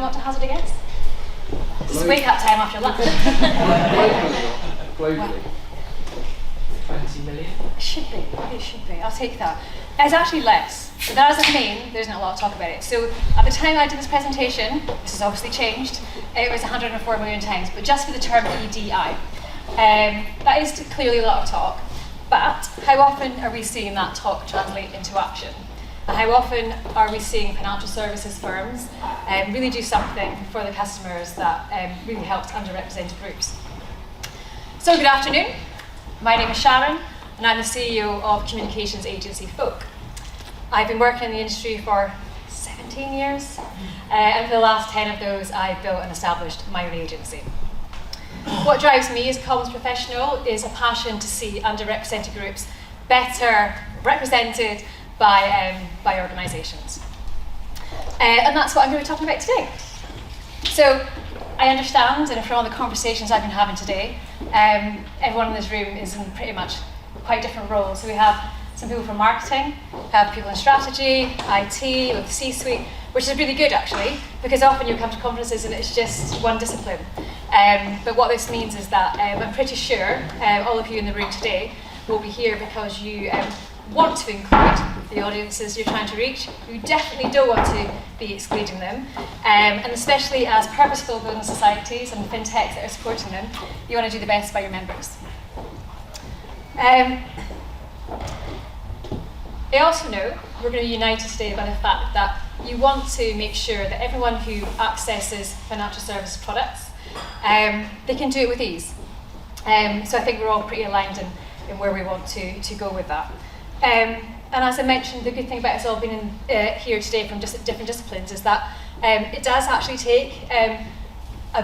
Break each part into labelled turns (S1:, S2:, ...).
S1: want to hazard a guess? It's wake up time after lunch.
S2: Globally. 20 million?
S1: It should be. I'll take that. It's actually less. But that doesn't mean there isn't a lot to talk about it. So at the time I did this presentation, this has obviously changed, it was 104 million times, but just for the term EDI. That is clearly a lot of talk, but how often are we seeing that talk translate into action? And how often are we seeing financial services firms really do something for the customers that really helps underrepresented groups? So good afternoon, my name is Sharon, and I'm the CEO of communications agency Folk. I've been working in the industry for 17 years, and for the last 10 of those I've built and established my own agency. What drives me as a comms professional is a passion to see underrepresented groups better represented by organisations. And that's what I'm going to be talking about today. So I understand, and from all the conversations I've been having today, everyone in this room is in pretty much quite different roles. So we have some people from marketing, we have people in strategy, IT, with the C-suite, which is really good actually, because often you come to conferences and it's just one discipline. But what this means is that I'm pretty sure all of you in the room today will be here because you want to include the audiences you're trying to reach. You definitely don't want to be excluding them. And especially as purposeful building societies and fintechs that are supporting them, you want to do the best by your members. I also know we're going to be united today by the fact that you want to make sure that everyone who accesses financial service products, they can do it with ease. So I think we're all pretty aligned in where we want to go with that. And as I mentioned, the good thing about us all being here today from just different disciplines is that it does actually take a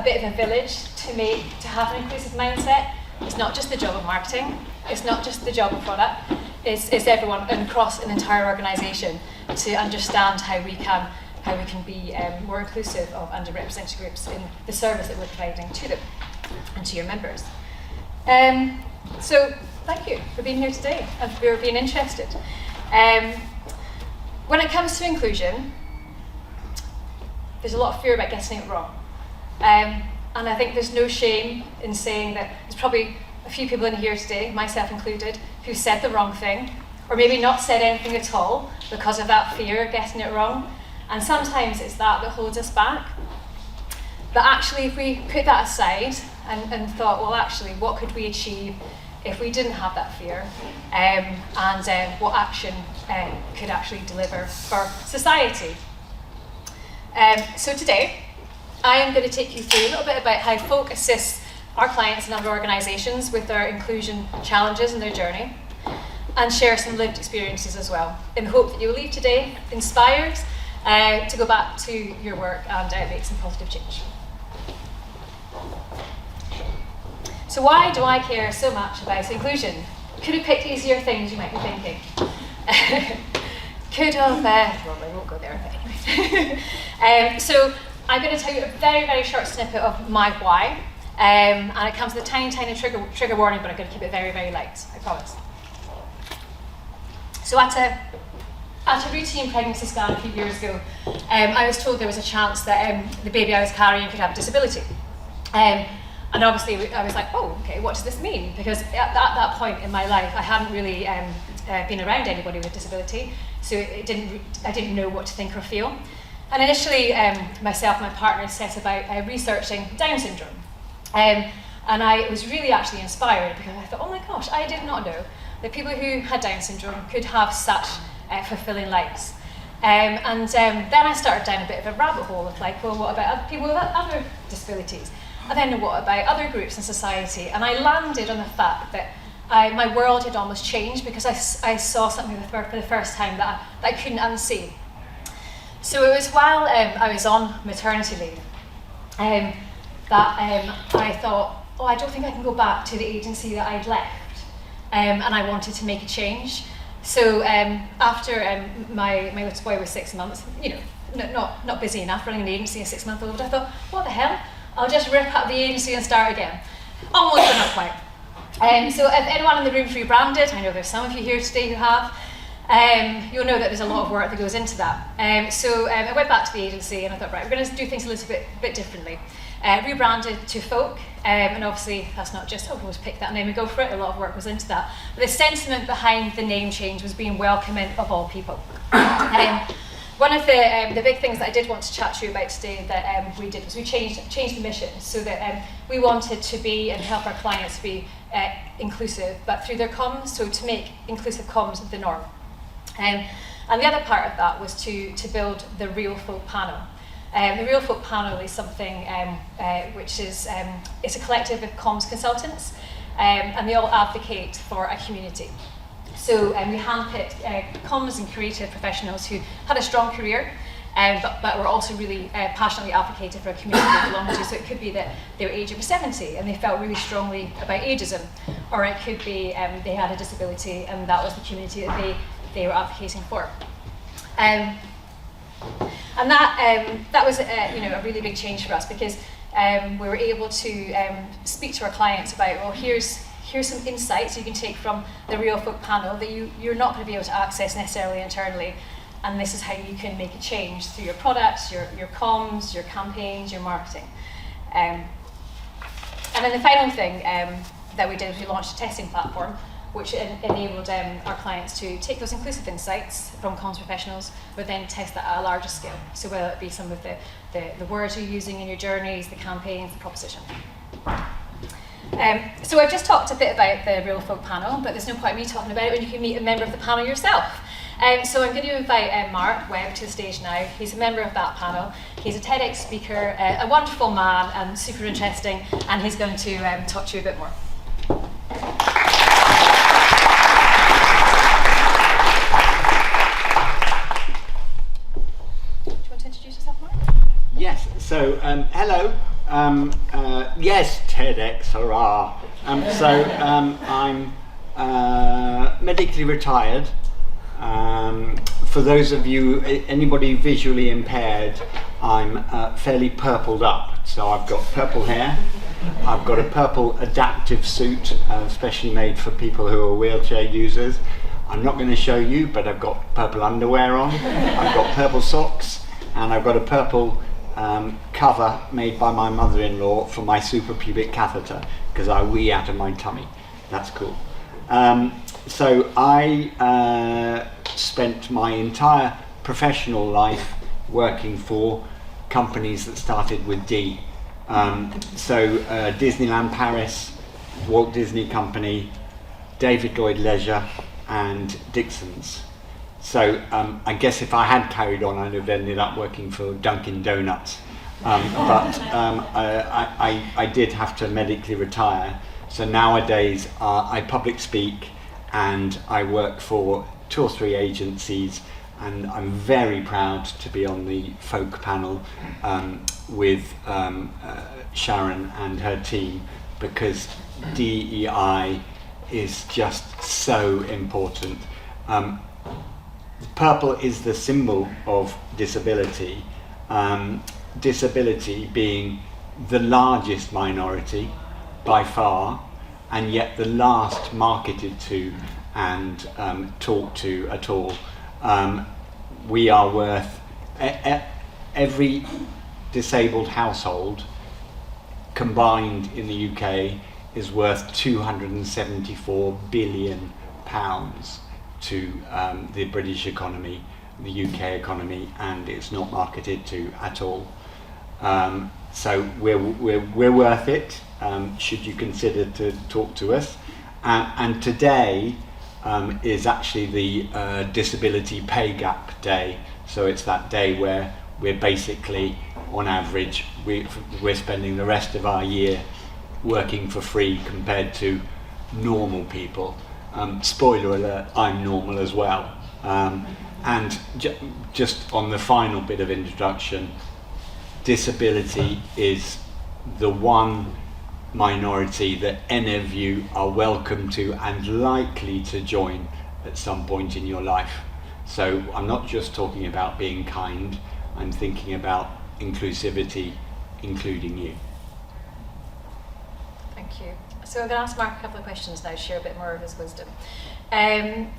S1: bit of a village to have an inclusive mindset. It's not just the job of marketing, it's not just the job of product, it's everyone across an entire organisation to understand how we can be more inclusive of underrepresented groups in the service that we're providing to them and to your members. So thank you for being here today and for being interested. When it comes to inclusion, there's a lot of fear about getting it wrong. And I think there's no shame in saying that there's probably a few people in here today, myself included, who said the wrong thing, or maybe not said anything at all because of that fear of getting it wrong. And sometimes it's that holds us back. But actually, if we put that aside and thought, well, actually, what could we achieve if we didn't have that fear, and what action could actually deliver for society? So today, I am going to take you through a little bit about how Folk assists our clients and other organisations with their inclusion challenges and their journey, and share some lived experiences as well, in the hope that you will leave today inspired to go back to your work and make some positive change. So why do I care so much about inclusion? Could have picked easier things, you might be thinking. Could have, well, I won't go there, but anyway. So I'm going to tell you a very, very short snippet of my why. And it comes with a tiny, tiny trigger warning, but I'm going to keep it very, very light, I promise. So at a routine pregnancy scan a few years ago, I was told there was a chance that the baby I was carrying could have a disability. And obviously I was like, oh, okay, what does this mean? Because at that point in my life, I hadn't really been around anybody with disability, so I didn't know what to think or feel. And initially, myself and my partner set about researching Down syndrome. And I was really actually inspired because I thought, oh my gosh, I did not know that people who had Down syndrome could have such fulfilling lives. Then I started down a bit of a rabbit hole of like, well, what about other people with other disabilities? And then what about other groups in society? And I landed on the fact that my world had almost changed because I saw something for the first time that I couldn't unsee. So it was while I was on maternity leave that I thought, oh, I don't think I can go back to the agency that I'd left. And I wanted to make a change. So after my little boy was 6 months, you know, not busy enough running an agency, a 6-month-old, I thought, what the hell? I'll just rip up the agency and start again. Almost, but not quite. So if anyone in the room's rebranded, I know there's some of you here today who have, you'll know that there's a lot of work that goes into that. So I went back to the agency and I thought, right, we're going to do things a little bit differently. Rebranded to Folk, and obviously that's not just, we'll just pick that name and go for it. A lot of work was into that. But the sentiment behind the name change was being welcoming of all people. One of the big things that I did want to chat to you about today that we did was we changed the mission so that we wanted to be and help our clients be inclusive, but through their comms, so to make inclusive comms the norm. And the other part of that was to build the Real Folk panel. The Real Folk panel is something which is it's a collective of comms consultants, and they all advocate for a community. So we handpicked comms and creative professionals who had a strong career, but were also really passionately advocated for a community they belonged to. So it could be that they were age over 70 and they felt really strongly about ageism, or it could be they had a disability and that was the community that they were advocating for. And that was a really big change for us, because we were able to speak to our clients about, well, here's some insights you can take from the Real Folk panel that you're not going to be able to access necessarily internally, and this is how you can make a change through your products, your comms, your campaigns, your marketing. And then the final thing that we did was we launched a testing platform which enabled our clients to take those inclusive insights from comms professionals, but then test that at a larger scale. So whether it be some of the words you're using in your journeys, the campaigns, the proposition. So I've just talked a bit about the Real Folk panel, but there's no point in me talking about it when you can meet a member of the panel yourself. So I'm going to invite Mark Webb to the stage now. He's a member of that panel. He's a TEDx speaker, a wonderful man, and super interesting, and he's going to talk to you a bit more. Do you want to introduce yourself, Mark?
S3: Yes, so hello. Yes, TEDx, hurrah. I'm medically retired. For those of you, anybody visually impaired, I'm fairly purpled up. So I've got purple hair, I've got a purple adaptive suit, specially made for people who are wheelchair users. I'm not going to show you, but I've got purple underwear on, I've got purple socks, and I've got a purple cover made by my mother-in-law for my suprapubic catheter, because I wee out of my tummy. That's cool. So I spent my entire professional life working for companies that started with D. Disneyland Paris, Walt Disney Company, David Lloyd Leisure, and Dixon's. So I guess if I had carried on, I'd have ended up working for Dunkin' Donuts. I did have to medically retire. So nowadays I public speak and I work for 2 or 3 agencies, and I'm very proud to be on the Folk panel with Sharon and her team, because DEI is just so important. Purple is the symbol of disability, disability being the largest minority by far, and yet the last marketed to and talked to at all. We are worth, every disabled household combined in the UK is worth £274 billion to the British economy, the UK economy, and it's not marketed to at all. So we're worth it, should you consider to talk to us. And today is actually the Disability Pay Gap Day. So it's that day where we're basically, on average, we're spending the rest of our year working for free compared to normal people. Spoiler alert, I'm normal as well. And just on the final bit of introduction, disability is the one minority that any of you are welcome to and likely to join at some point in your life. So I'm not just talking about being kind, I'm thinking about inclusivity, including you.
S1: Thank you. So I'm going to ask Mark a couple of questions now, share a bit more of his wisdom.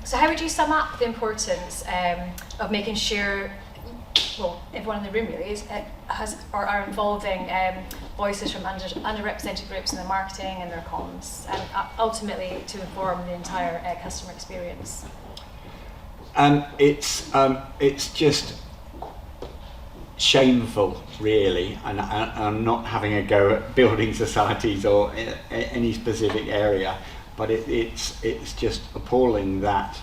S1: So how would you sum up the importance of making sure, well, everyone in the room really has or are involving voices from underrepresented groups in their marketing and their comms, and ultimately to inform the entire customer experience?
S3: It's just shameful, really, and I'm not having a go at building societies or any specific area, but it's just appalling that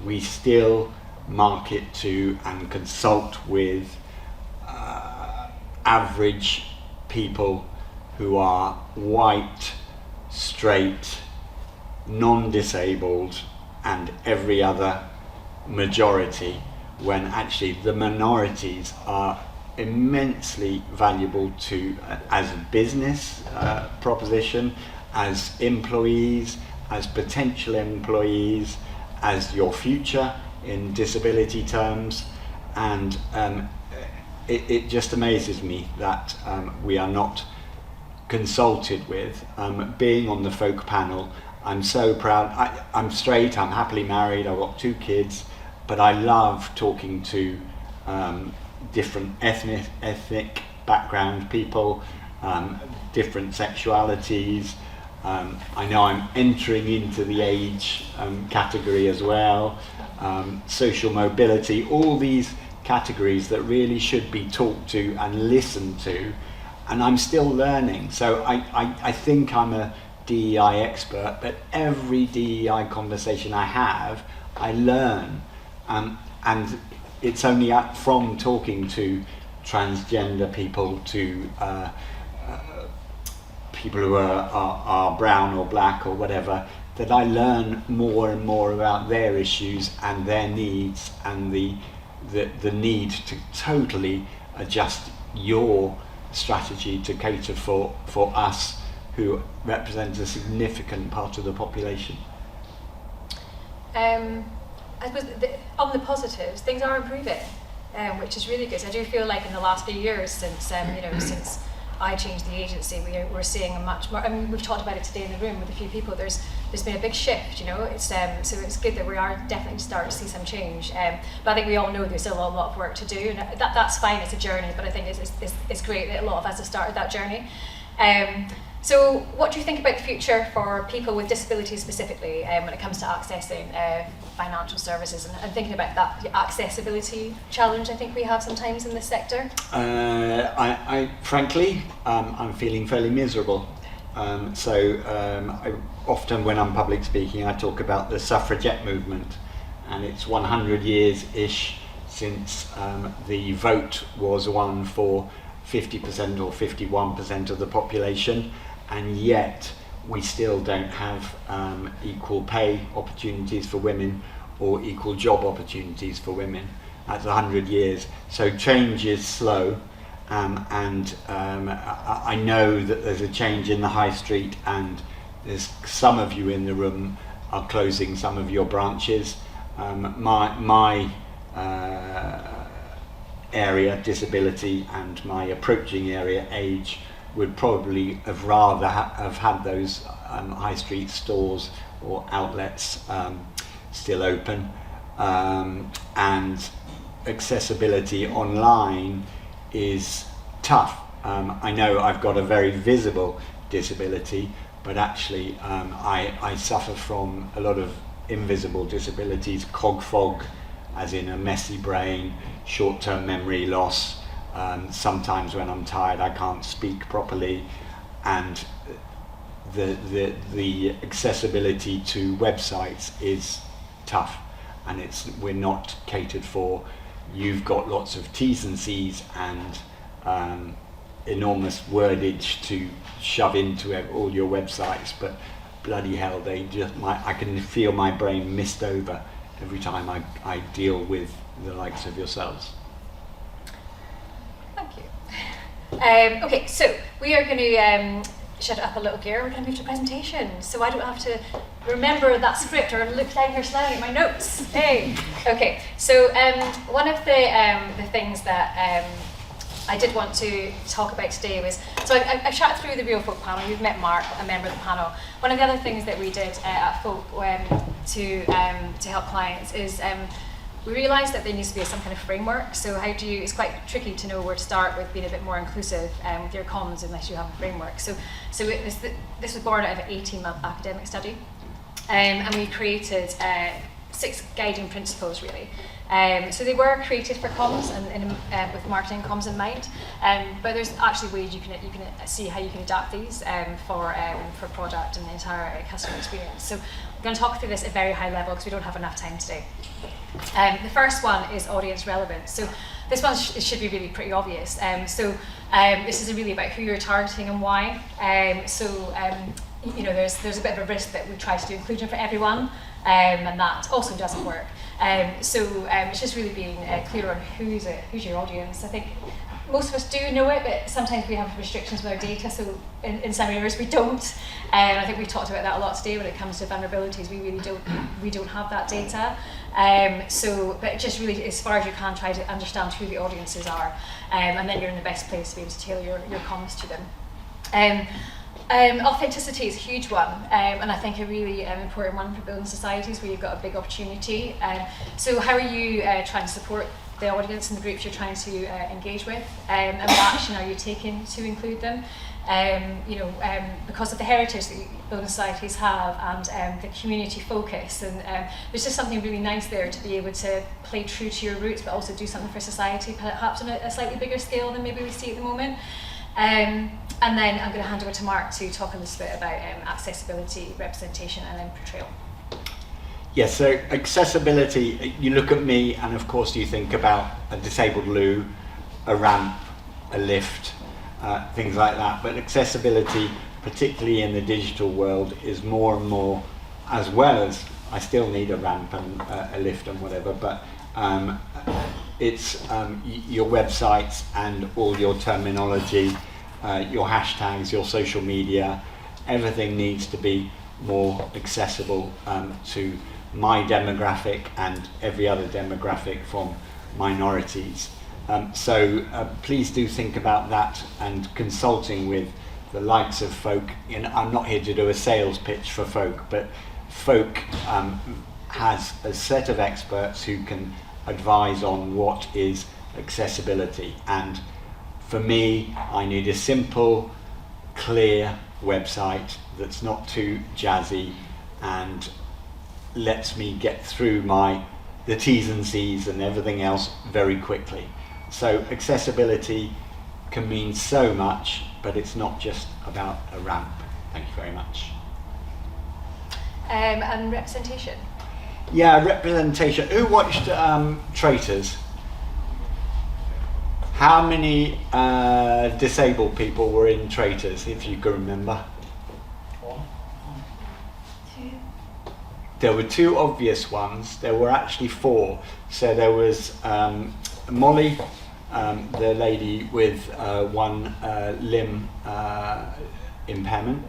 S3: we still market to and consult with average people who are white, straight, non-disabled, and every other majority, when actually the minorities are immensely valuable to as a business proposition, as employees, as potential employees, as your future in disability terms, and it just amazes me that we are not consulted with. Being on the folk panel, I'm so proud. I'm straight, I'm happily married, I've got 2 kids, but I love talking to different ethnic background people, different sexualities. I know I'm entering into the age category as well, social mobility, all these categories that really should be talked to and listened to, and I'm still learning. So I think I'm a DEI expert, but every DEI conversation I have, I learn. And it's only from talking to transgender people, to people who are brown or black or whatever, that I learn more and more about their issues and their needs, and the need to totally adjust your strategy to cater for us who represent a significant part of the population.
S1: I suppose on the positives, things are improving, which is really good. So I do feel like in the last few years, since since I changed the agency, we're seeing a much more. I mean, we've talked about it today in the room with a few people. There's been a big shift. It's so it's good that we are definitely starting to see some change. But I think we all know there's still a lot of work to do, and that's fine. It's a journey, but I think it's great that a lot of us have started that journey. So what do you think about the future for people with disabilities specifically when it comes to accessing financial services and thinking about that accessibility challenge I think we have sometimes in this sector?
S3: I frankly, I'm feeling fairly miserable. I often, when I'm public speaking, I talk about the suffragette movement, and it's 100 years-ish since the vote was won for 50% or 51% of the population, and yet we still don't have equal pay opportunities for women or equal job opportunities for women. That's 100 years. So change is slow, and I know that there's a change in the high street, and there's some of you in the room are closing some of your branches. My area, disability, and my approaching area, age, would probably have rather have had those high street stores or outlets still open, and accessibility online is tough. I know I've got a very visible disability, but actually I suffer from a lot of invisible disabilities, cog-fog, as in a messy brain, short-term memory loss. Sometimes when I'm tired I can't speak properly, and the accessibility to websites is tough, and we're not catered for. You've got lots of T's and C's and enormous wordage to shove into all your websites, but bloody hell, I can feel my brain mist over every time I deal with the likes of yourselves.
S1: Thank you. Okay, so we are going to shut it up a little gear. We're going to move to presentation, so I don't have to remember that script or look down here smiling at my notes. Hey. Okay, so one of the things that I did want to talk about today was, so I've chatted through the Real Folk panel. You've met Mark, a member of the panel. One of the other things that we did at Folk to help clients is we realised that there needs to be some kind of framework. So it's quite tricky to know where to start with being a bit more inclusive with your comms unless you have a framework. So this was born out of an 18-month academic study. And we created 6 guiding principles, really. So they were created for comms and with marketing comms in mind. But there's actually ways you can see how you can adapt these for product and the entire customer experience. So I'm going to talk through this at a very high level because we don't have enough time today. The first one is audience relevance. So this one should be really pretty obvious. This is really about who you're targeting and why. There's a bit of a risk that we try to do inclusion for everyone, and that also doesn't work. It's just really being clear on who's your audience. I think most of us do know it, but sometimes we have restrictions with our data, so in some areas we don't. And I think we've talked about that a lot today when it comes to vulnerabilities. We don't have that data. But just really, as far as you can, try to understand who the audiences are, and then you're in the best place to be able to tailor your comms to them. Authenticity is a huge one, and I think a really important one for building societies where you've got a big opportunity. So how are you trying to support the audience and the groups you're trying to engage with, and what action are you taking to include them? Because of the heritage that building societies have and the community focus, and there's just something really nice there to be able to play true to your roots but also do something for society, perhaps on a slightly bigger scale than maybe we see at the moment. And then I'm going to hand over to Mark to talk a little bit about accessibility, representation and then portrayal.
S3: Yes, so accessibility, you look at me and of course you think about a disabled loo, a ramp, a lift, things like that. But accessibility, particularly in the digital world, is more and more, as well as I still need a ramp and a lift and whatever, but it's your websites and all your terminology, your hashtags, your social media, everything needs to be more accessible to my demographic and every other demographic from minorities. Please do think about that and consulting with the likes of Folk. I'm not here to do a sales pitch for Folk, but Folk has a set of experts who can advise on what is accessibility. And for me, I need a simple, clear website that's not too jazzy and lets me get through the T's and C's and everything else very quickly. So accessibility can mean so much, but it's not just about a ramp. Thank you very much.
S1: And representation.
S3: Yeah, representation. Who watched Traitors? How many disabled people were in Traitors, if you can remember? There were 2 obvious ones. There were actually 4. So there was Molly, the lady with one limb impairment.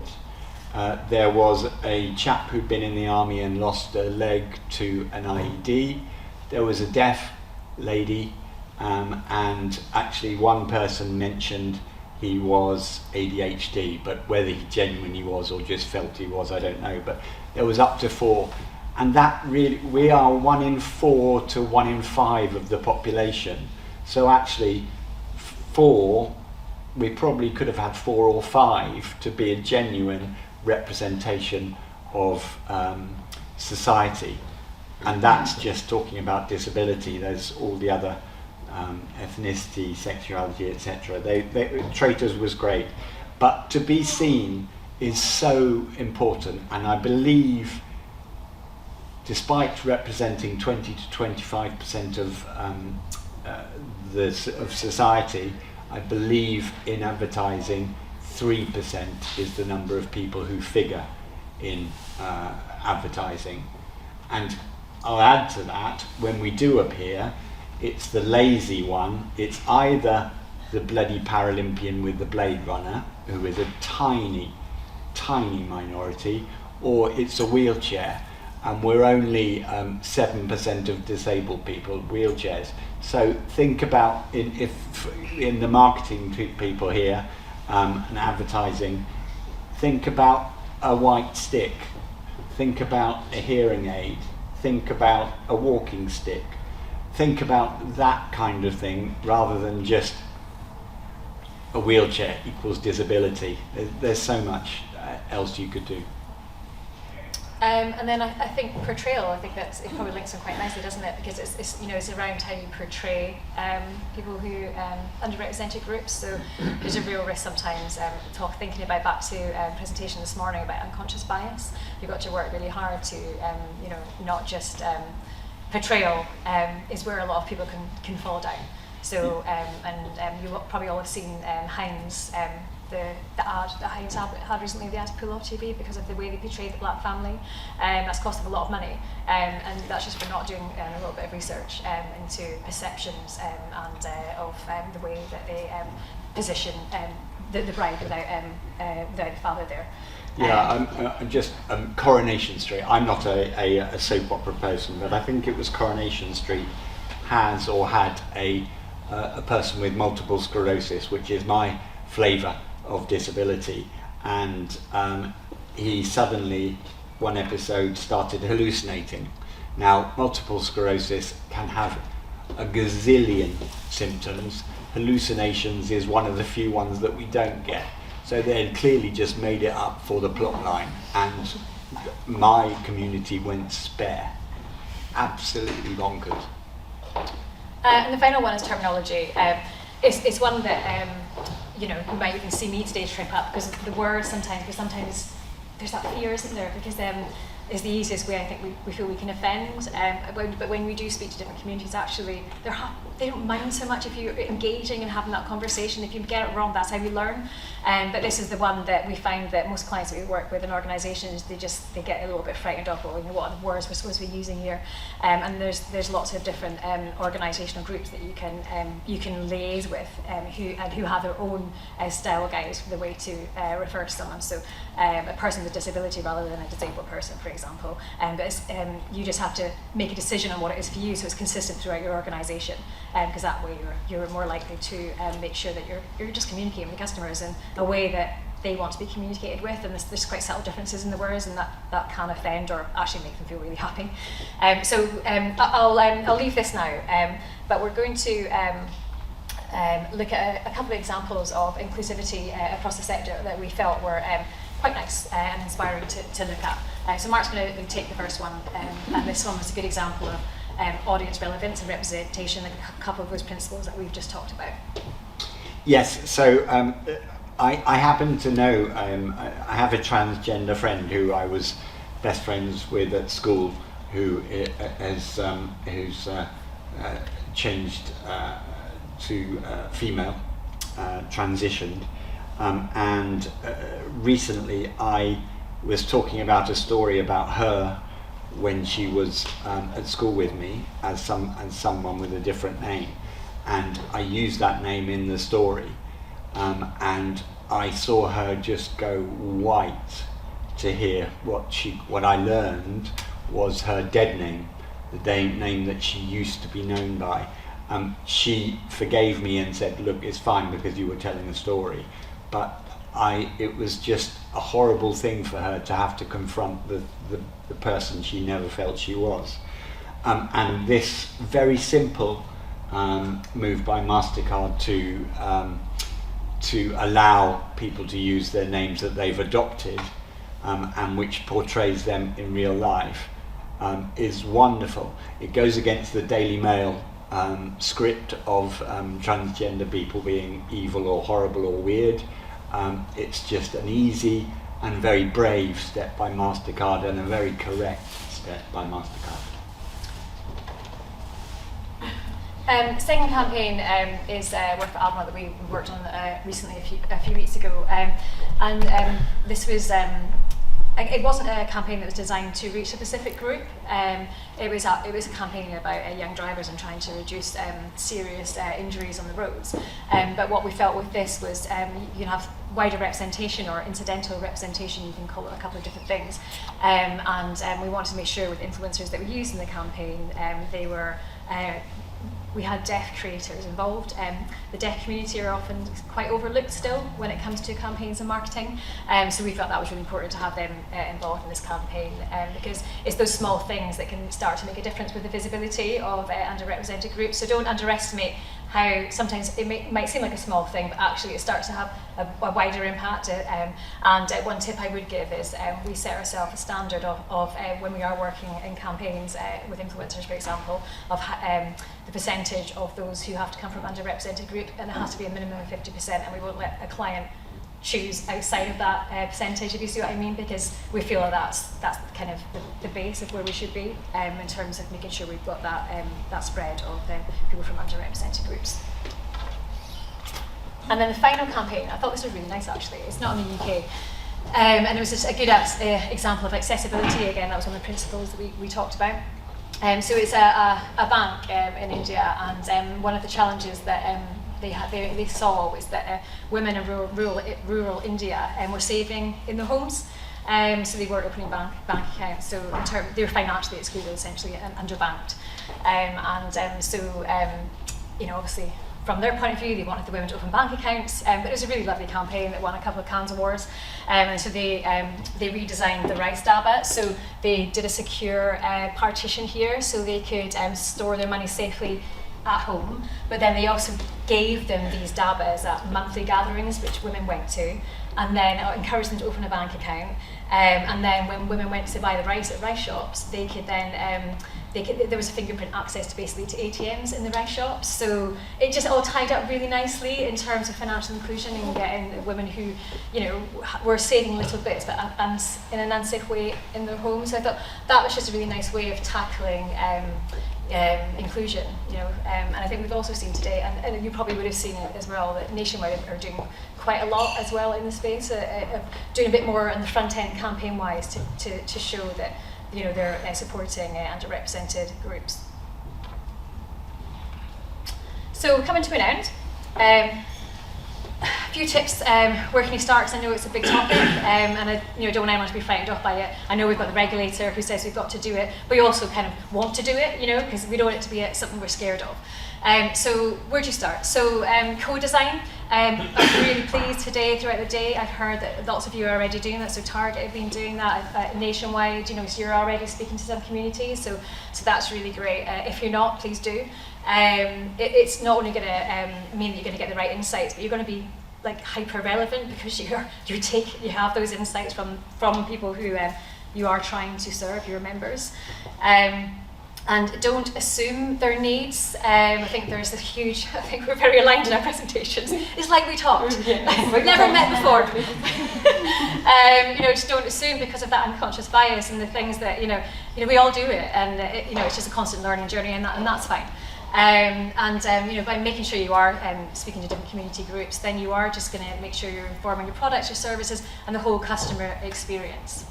S3: There was a chap who'd been in the army and lost a leg to an IED. There was a deaf lady, and actually one person mentioned he was ADHD, but whether he genuinely was or just felt he was, I don't know. But there was up to 4. And that really, we are 1 in 4 to 1 in 5 of the population. So actually 4, we probably could have had 4 or 5 to be a genuine representation of society. And that's just talking about disability. There's all the other ethnicity, sexuality, etc. Traitors was great. But to be seen is so important, and I believe despite representing 20 to 25% of society, I believe in advertising 3% is the number of people who figure in advertising. And I'll add to that, when we do appear, it's the lazy one. It's either the bloody Paralympian with the Blade Runner, who is a tiny minority, or it's a wheelchair. and we're only 7% of disabled people wheelchairs. So think about if in the marketing people here and advertising, think about a white stick, think about a hearing aid, think about a walking stick, think about that kind of thing rather than just a wheelchair equals disability. There's so much else you could do.
S1: And then I think portrayal, I think it probably links in quite nicely, doesn't it? Because it's around how you portray people who underrepresented groups. So there's a real risk sometimes. Thinking about back to presentation this morning about unconscious bias. You've got to work really hard to not just portrayal is where a lot of people can fall down. So and you probably all have seen Heinz. The ad that Heinz had recently, the ad pull off TV because of the way they portrayed the black family. That's cost them a lot of money, and that's just for not doing a little bit of research into perceptions and of the way that they position the bride without the father there.
S3: Yeah, just Coronation Street. I'm not a soap opera person, but I think it was Coronation Street has or had a person with multiple sclerosis, which is my flavour of disability, and he suddenly, one episode, started hallucinating. Now, multiple sclerosis can have a gazillion symptoms. Hallucinations is one of the few ones that we don't get. So they had clearly just made it up for the plot line, and my community went spare. Absolutely bonkers.
S1: And the final one is terminology. It's one that you might even see me today trip up because the word sometimes, but sometimes there's that fear, isn't there? Because is the easiest way I think we feel we can offend. But when we do speak to different communities, actually they don't mind so much if you're engaging and having that conversation. If you get it wrong, that's how we learn. But this is the one that we find that most clients that we work with in organisations, they get a little bit frightened of, what are the words we're supposed to be using here. And there's lots of different organisational groups that you can liaise with who have their own style guides for the way to refer to someone. So a person with disability rather than a disabled person, for example. But you just have to make a decision on what it is for you, so it's consistent throughout your organisation. Because that way you're more likely to make sure that you're just communicating with customers in a way that they want to be communicated with, and there's quite subtle differences in the words, and that can offend or actually make them feel really happy. I'll leave this now, but we're going to look at a couple of examples of inclusivity across the sector that we felt were quite nice and inspiring to look at. So Mark's going to take the first one, and this one was a good example of audience relevance and representation, and a couple of those principles that we've just talked about.
S3: Yes, so I happen to know, I have a transgender friend who I was best friends with at school, who's changed to female, transitioned, and recently I was talking about a story about her when she was at school with me as someone with a different name, and I used that name in the story, and I saw her just go white to hear what I learned was her dead name, the name that she used to be known by. She forgave me and said, look, it's fine because you were telling a story, but it was just a horrible thing for her to have to confront the person she never felt she was. And this very simple move by MasterCard to allow people to use their names that they've adopted and which portrays them in real life is wonderful. It goes against the Daily Mail script of transgender people being evil or horrible or weird. It's just an easy and very brave step by MasterCard, and a very correct step by MasterCard.
S1: Second campaign is work for Alma that we worked on recently a few weeks ago, and this was it wasn't a campaign that was designed to reach a specific group. It was a campaign about young drivers and trying to reduce serious injuries on the roads. But what we felt with this was you can have wider representation or incidental representation, you can call it a couple of different things. And we wanted to make sure with influencers that we used in the campaign, they were we had deaf creators involved. The deaf community are often quite overlooked still when it comes to campaigns and marketing. So we felt that was really important to have them involved in this campaign because it's those small things that can start to make a difference with the visibility of underrepresented groups. So don't underestimate how sometimes it might seem like a small thing, but actually it starts to have a wider impact. And one tip I would give is we set ourselves a standard of when we are working in campaigns with influencers, for example, of the percentage of those who have to come from underrepresented group, and it has to be a minimum of 50%, and we won't let a client choose outside of that percentage, if you see what I mean, because we feel that's kind of the base of where we should be in terms of making sure we've got that spread of people from underrepresented groups. And then the final campaign, I thought this was really nice actually. It's not in the UK. And it was just a good example of accessibility. Again, that was one of the principles that we talked about. So it's a bank in India, and one of the challenges that they saw was that women in rural India were saving in their homes. So they weren't opening bank accounts. So they were financially excluded, essentially, and underbanked. Obviously, from their point of view, they wanted the women to open bank accounts, but it was a really lovely campaign that won a couple of Cannes Awards. And so they redesigned the rice dabba. So they did a secure partition here, so they could store their money safely at home. But then they also gave them these dabbas at monthly gatherings, which women went to, and then encouraged them to open a bank account. And then when women went to buy the rice at rice shops, they could then there was a fingerprint access to basically to ATMs in the rice shops. So it just all tied up really nicely in terms of financial inclusion and getting women who, were saving little bits but in an unsafe way in their homes. So I thought that was just a really nice way of tackling inclusion, and I think we've also seen today, and you probably would have seen it as well, that Nationwide are doing quite a lot as well in the space, doing a bit more on the front end campaign wise to show that they're supporting underrepresented groups. So coming to an end, a few tips. Where can you start? Because I know it's a big topic, and I don't want anyone to be frightened off by it. I know we've got the regulator who says we've got to do it, but we also kind of want to do it, because we don't want it to be something we're scared of. So where do you start? So co-design. I'm really pleased today, throughout the day, I've heard that lots of you are already doing that. So Target have been doing that Nationwide. So you're already speaking to some communities. So that's really great. If you're not, please do. It's not only going to mean that you're going to get the right insights, but you're going to be like hyper relevant because you have those insights from people who you are trying to serve, your members. And don't assume their needs. I think there's a huge, I think we're very aligned in our presentations. It's like we talked. We've never met before. Just don't assume because of that unconscious bias and the things that, we all do it, and it's just a constant learning journey, and that's fine. By making sure you are speaking to different community groups, then you are just going to make sure you're informing your products, your services, and the whole customer experience.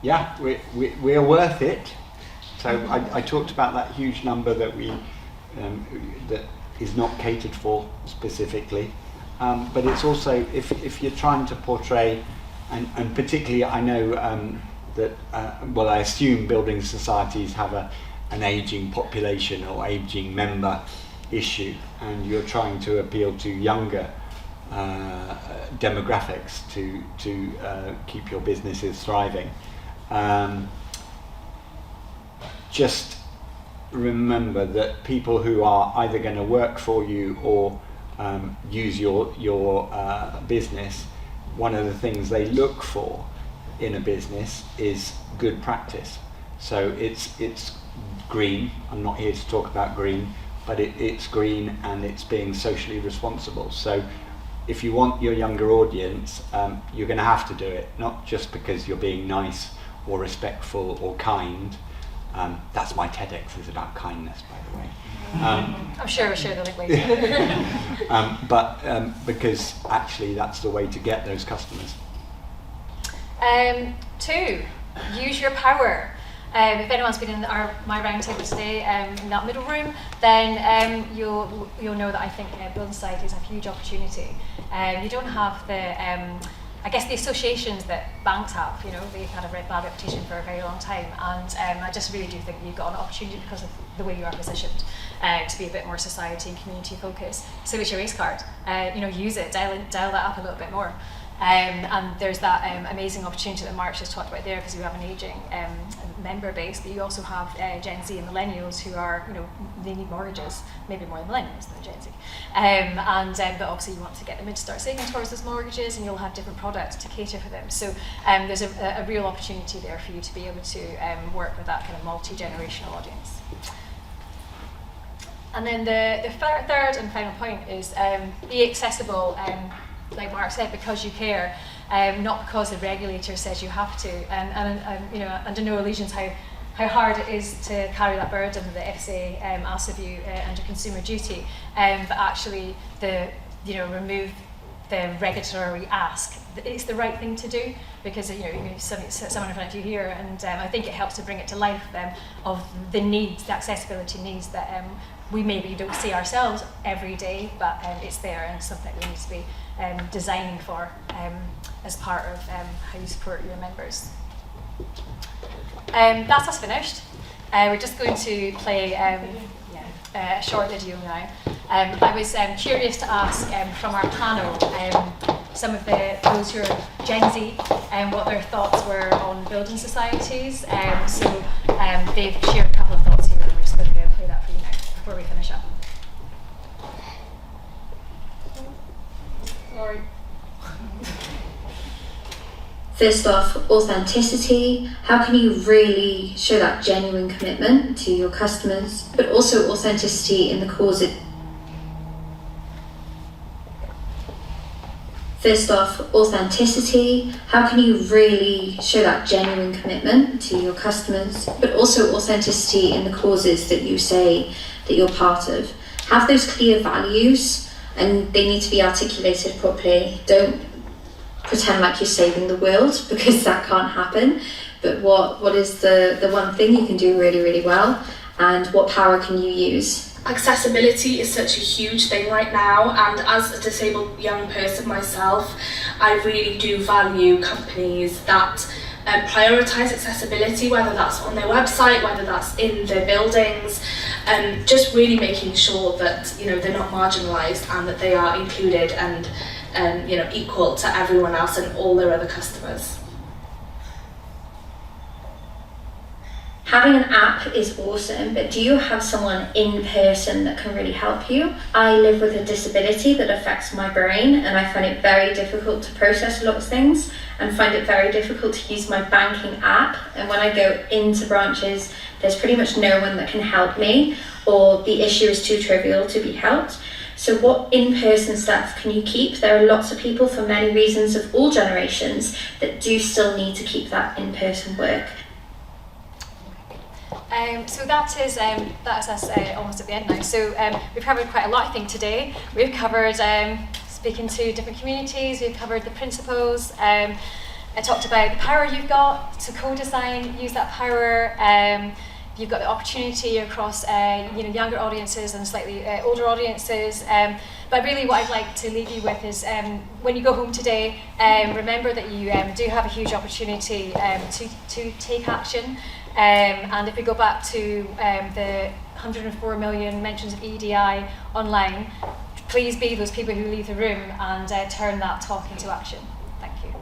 S3: Yeah, we're worth it. So I talked about that huge number that that is not catered for specifically, but it's also if you're trying to portray, and particularly I know that I assume building societies have an aging population or aging member issue, and you're trying to appeal to younger demographics to keep your businesses thriving. Just remember that people who are either going to work for you or use your business, one of the things they look for in a business is good practice. So it's green. I'm not here to talk about green, but it's green and it's being socially responsible. So if you want your younger audience, you're going to have to do it, not just because you're being nice or respectful or kind. That's my TEDx is about kindness, by the way.
S1: I'm sure we'll share the link later.
S3: But because actually that's the way to get those customers.
S1: Two, use your power. If anyone's been in my roundtable today in that middle room, then you'll know that I think building societies have huge opportunity. You don't have the I guess the associations that banks have. They've had a very bad reputation for a very long time, and I just really do think you've got an opportunity because of the way you are positioned to be a bit more society and community focused. So it's your race card. Use it, dial that up a little bit more. And there's that amazing opportunity that Mark just talked about there, because you have an aging member base, but you also have Gen Z and millennials who are, they need mortgages, maybe more than millennials than Gen Z. But obviously you want to get them in to start saving towards those mortgages, and you'll have different products to cater for them. So there's a real opportunity there for you to be able to work with that kind of multi-generational audience. And then the third and final point is be accessible, like Mark said, because you care, not because the regulator says you have to. Under no illusions how hard it is to carry that burden that the FSA asks of you under consumer duty, but actually remove the regulatory ask. It's the right thing to do, because someone in front of you here, and I think it helps to bring it to life of the needs, the accessibility needs that we maybe don't see ourselves every day, but it's there, and something we need to be designing for as part of how you support your members. That's us finished. We're just going to play a short video now. I was curious to ask from our panel some of those who are Gen Z what their thoughts were on building societies. So they've shared a couple of thoughts here, and we're just going to play that for you now before we finish up. Sorry.
S4: First off, authenticity. How can you really show that genuine commitment to your customers, but also authenticity in the cause it. First off, authenticity. How can you really show that genuine commitment to your customers, but also authenticity in the causes that you say that you're part of? Have those clear values, and they need to be articulated properly. Don't pretend like you're saving the world, because that can't happen. But what is the one thing you can do really, really well, and what power can you use?
S5: Accessibility is such a huge thing right now, and as a disabled young person myself, I really do value companies that prioritise accessibility, whether that's on their website, whether that's in their buildings, and just really making sure that they're not marginalised, and that they are included and equal to everyone else and all their other customers.
S4: Having an app is awesome, but do you have someone in person that can really help you? I live with a disability that affects my brain, and I find it very difficult to process a lot of things, and find it very difficult to use my banking app. And when I go into branches, there's pretty much no one that can help me, or the issue is too trivial to be helped. So what in-person stuff can you keep? There are lots of people, for many reasons of all generations, that do still need to keep that in-person work.
S1: So that is us almost at the end now. So we've covered quite a lot, I think, today. We've covered speaking to different communities, we've covered the principles, I talked about the power you've got to co-design, use that power. You've got the opportunity across younger audiences and slightly older audiences. But really what I'd like to leave you with is when you go home today, remember that you do have a huge opportunity to take action. And if we go back to the 104 million mentions of EDI online, please be those people who leave the room and turn that talk into action. Thank you.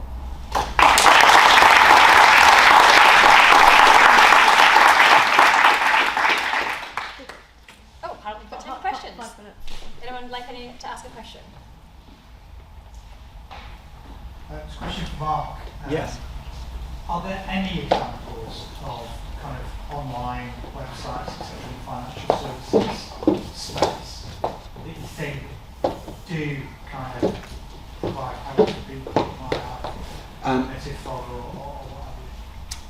S1: Oh, apparently we've got time for questions. 5 minutes. Anyone like to ask a question?
S6: It's a question for Mark.
S3: Yes.
S6: Are there any examples of kind of online websites, etc., financial services space that you think do kind of provide help to people who might have cognitive fog or what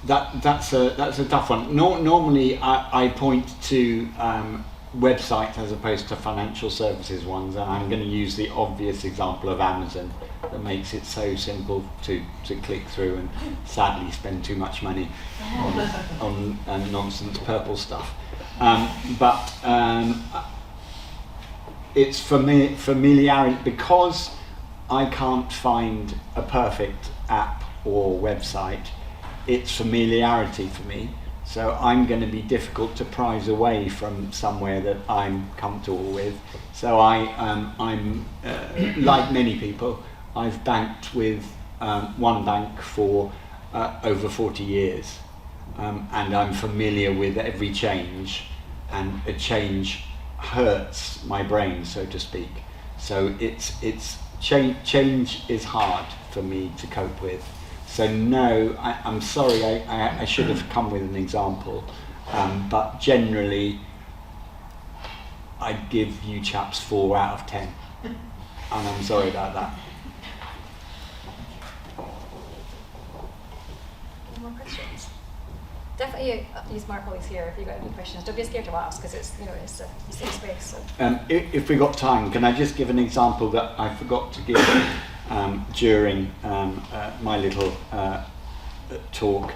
S6: have you?
S3: That's a tough one. Normally, I point to websites as opposed to financial services ones, and I'm going to use the obvious example of Amazon that makes it so simple to click through and sadly spend too much money on nonsense purple stuff. But it's familiarity, because I can't find a perfect app or website. It's familiarity for me. So I'm going to be difficult to prize away from somewhere that I'm comfortable with. So I'm like many people, I've banked with one bank for over 40 years, and I'm familiar with every change, and a change hurts my brain, so to speak. So it's change is hard for me to cope with. So no, I'm sorry, I should have come with an example, but generally I'd give you chaps 4 out of 10, and I'm sorry about that.
S1: Any more questions? Definitely use Mark while he's here if you've got any questions. Don't be scared to ask, because it's, it's a safe space. So.
S3: If we got time, can I just give an example that I forgot to give during my little talk?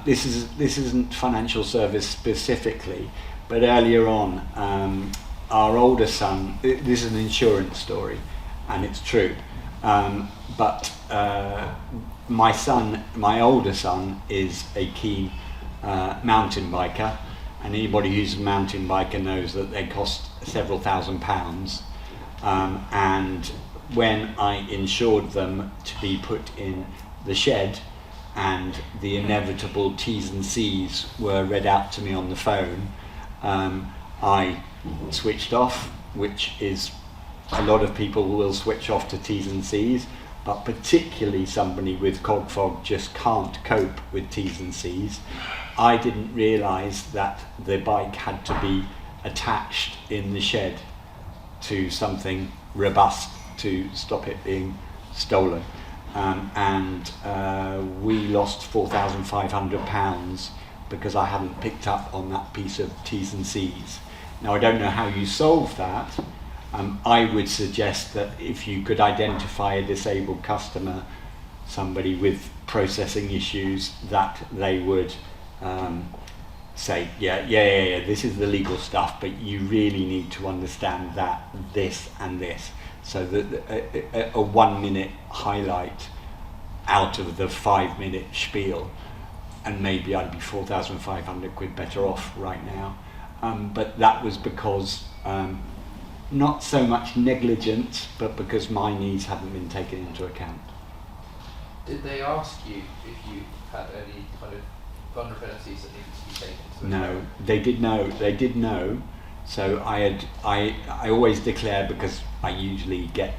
S3: This isn't financial service specifically, but earlier on, our older son, this is an insurance story, and it's true, but my older son is a keen mountain biker, and anybody who's a mountain biker knows that they cost several £1,000s, and when I insured them to be put in the shed, and the inevitable T's and C's were read out to me on the phone, I switched off, which is, a lot of people will switch off to T's and C's, but particularly somebody with cog fog just can't cope with T's and C's. I didn't realise that the bike had to be attached in the shed to something robust to stop it being stolen, and we lost £4,500 because I hadn't picked up on that piece of T's and C's. Now, I don't know how you solve that. I would suggest that if you could identify a disabled customer, somebody with processing issues, that they would say, yeah, this is the legal stuff, but you really need to understand that, this and this. So that a 1 minute highlight out of the 5 minute spiel, and maybe I'd be £4,500 better off right now. But that was because not so much negligence, but because my needs hadn't been taken into account.
S2: Did they ask you if you had any kind of vulnerabilities that needed to be taken into account?
S3: No, they did know. So I always declare, because I usually get,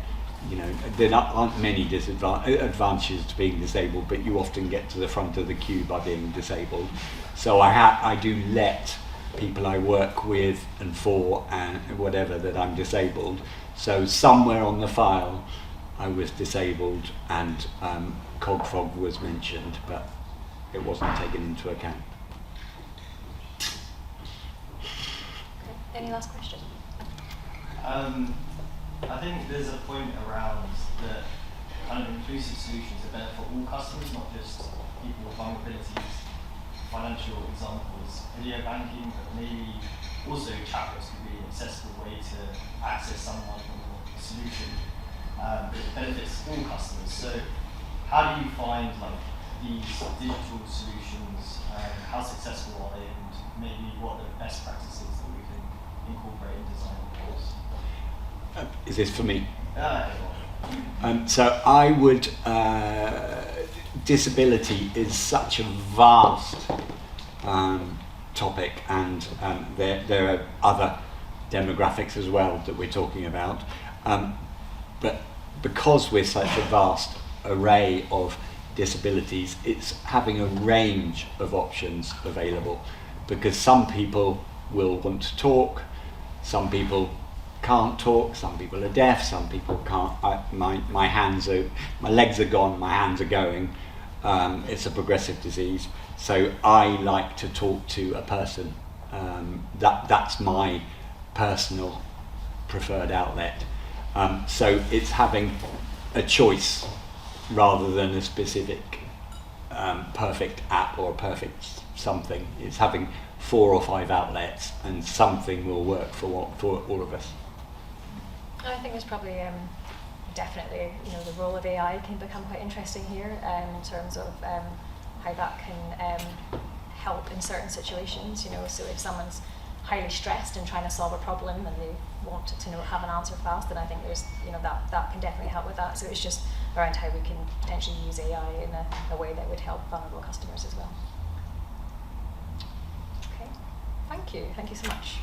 S3: there aren't many advantages to being disabled, but you often get to the front of the queue by being disabled. So I do let people I work with and for and whatever that I'm disabled. So somewhere on the file I was disabled, and cog fog was mentioned, but it wasn't taken into account.
S1: Any last question?
S7: I think there's a point around that kind of inclusive solutions are better for all customers, not just people with vulnerabilities. Financial examples, video banking, but maybe also chatbots could be an accessible way to access someone or a solution that benefits all customers. So how do you find these digital solutions, how successful are they, and maybe what are the best practices that we can incorporate in design, of course?
S3: Is this for me? So I would, disability is such a vast topic, and there are other demographics as well that we're talking about. But because we're such a vast array of disabilities, it's having a range of options available, because some people will want to talk, some people can't talk, some people are deaf, some people can't. My legs are gone, my hands are going. It's a progressive disease, so I like to talk to a person. That's my personal preferred outlet. So it's having a choice rather than a specific perfect app or a perfect something. It's having 4 or 5 outlets, and something will work for all of us.
S1: I think there's probably definitely, the role of AI can become quite interesting here in terms of how that can help in certain situations. So if someone's highly stressed and trying to solve a problem and they want to have an answer fast, then I think there's that can definitely help with that. So it's just around how we can potentially use AI in a way that would help vulnerable customers as well. Okay, thank you so much.